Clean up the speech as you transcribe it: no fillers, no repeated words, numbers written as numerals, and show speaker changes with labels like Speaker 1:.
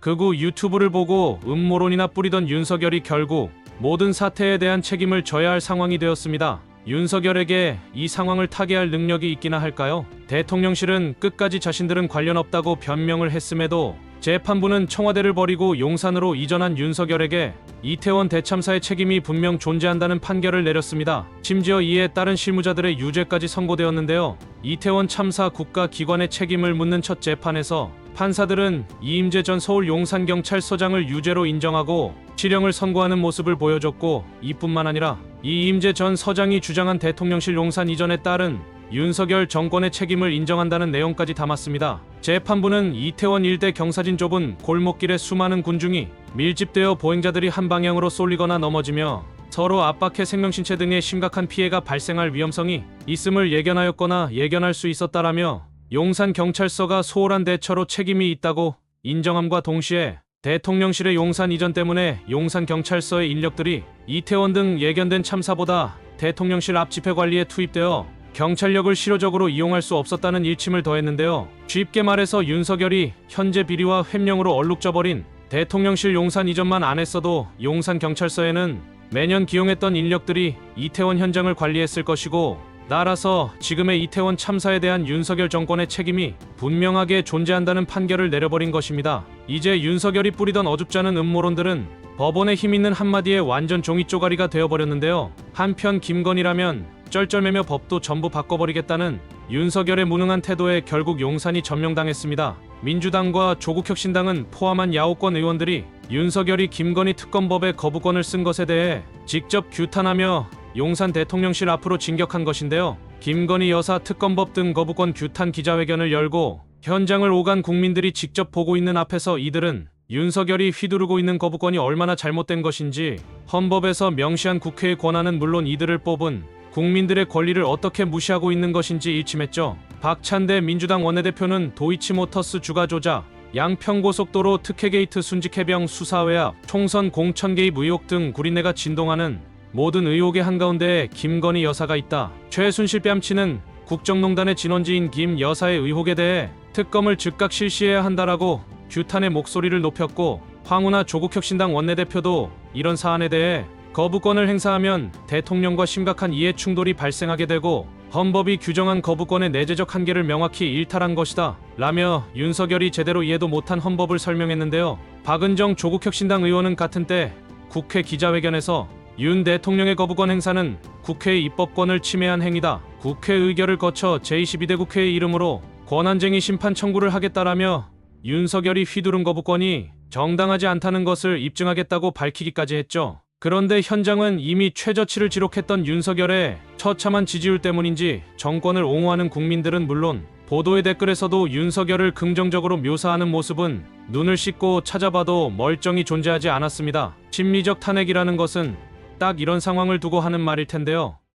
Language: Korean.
Speaker 1: 극우 유튜브를 보고 음모론이나 뿌리던 윤석열이 결국 모든 사태에 대한 책임을 져야 할 상황이 되었습니다. 윤석열에게 이 상황을 타개할 능력이 있기나 할까요? 대통령실은 끝까지 자신들은 관련 없다고 변명을 했음에도 재판부는 청와대를 버리고 용산으로 이전한 윤석열에게 이태원 대참사의 책임이 분명 존재한다는 판결을 내렸습니다. 심지어 이에 따른 실무자들의 유죄까지 선고되었는데요. 이태원 참사 국가기관의 책임을 묻는 첫 재판에서 판사들은 이임재 전 서울 용산경찰서장을 유죄로 인정하고 실형을 선고하는 모습을 보여줬고, 이뿐만 아니라 이임재 전 서장이 주장한 대통령실 용산 이전에 따른 윤석열 정권의 책임을 인정한다는 내용까지 담았습니다. 재판부는 이태원 일대 경사진 좁은 골목길에 수많은 군중이 밀집되어 보행자들이 한 방향으로 쏠리거나 넘어지며 서로 압박해 생명신체 등의 심각한 피해가 발생할 위험성이 있음을 예견하였거나 예견할 수 있었다라며 용산경찰서가 소홀한 대처로 책임이 있다고 인정함과 동시에 대통령실의 용산 이전 때문에 용산경찰서의 인력들이 이태원 등 예견된 참사보다 대통령실 앞 집회 관리에 투입되어 경찰력을 실효적으로 이용할 수 없었다는 일침을 더했는데요. 쉽게 말해서 윤석열이 현재 비리와 횡령으로 얼룩져버린 대통령실 용산 이전만 안 했어도 용산경찰서에는 매년 기용했던 인력들이 이태원 현장을 관리했을 것이고, 따라서 지금의 이태원 참사에 대한 윤석열 정권의 책임이 분명하게 존재한다는 판결을 내려버린 것입니다. 이제 윤석열이 뿌리던 어줍잖은 음모론들은 법원의 힘있는 한마디에 완전 종이 쪼가리가 되어버렸는데요. 한편 김건희라면 쩔쩔매며 법도 전부 바꿔버리겠다는 윤석열의 무능한 태도에 결국 용산이 점령당했습니다. 민주당과 조국혁신당은 포함한 야오권 의원들이 윤석열이 김건희 특검법에 거부권을 쓴 것에 대해 직접 규탄하며 용산 대통령실 앞으로 진격한 것인데요. 김건희 여사 특검법 등 거부권 규탄 기자회견을 열고 현장을 오간 국민들이 직접 보고 있는 앞에서 이들은 윤석열이 휘두르고 있는 거부권이 얼마나 잘못된 것인지, 헌법에서 명시한 국회의 권한은 물론 이들을 뽑은 국민들의 권리를 어떻게 무시하고 있는 것인지 일침했죠. 박찬대 민주당 원내대표는 도이치모터스 주가 조작, 양평고속도로 특혜게이트 순직해병 수사외압, 총선 공천 개입 의혹 등 구린내가 진동하는 모든 의혹의 한가운데에 김건희 여사가 있다. 최순실 뺨치는 국정농단의 진원지인 김 여사의 의혹에 대해 특검을 즉각 실시해야 한다라고 규탄의 목소리를 높였고, 황운하 조국혁신당 원내대표도 이런 사안에 대해 거부권을 행사하면 대통령과 심각한 이해 충돌이 발생하게 되고 헌법이 규정한 거부권의 내재적 한계를 명확히 일탈한 것이다 라며 윤석열이 제대로 이해도 못한 헌법을 설명했는데요. 박은정 조국혁신당 의원은 같은 때 국회 기자회견에서 윤 대통령의 거부권 행사는 국회의 입법권을 침해한 행위다. 국회 의결을 거쳐 제22대 국회의 이름으로 권한쟁의 심판 청구를 하겠다라며 윤석열이 휘두른 거부권이 정당하지 않다는 것을 입증하겠다고 밝히기까지 했죠. 그런데 현장은 이미 최저치를 기록했던 윤석열의 처참한 지지율 때문인지 정권을 옹호하는 국민들은 물론 보도의 댓글에서도 윤석열을 긍정적으로 묘사하는 모습은 눈을 씻고 찾아봐도 멀쩡히 존재하지 않았습니다. 심리적 탄핵이라는 것은 딱 이런 상황을 두고 하는 말일 텐데요.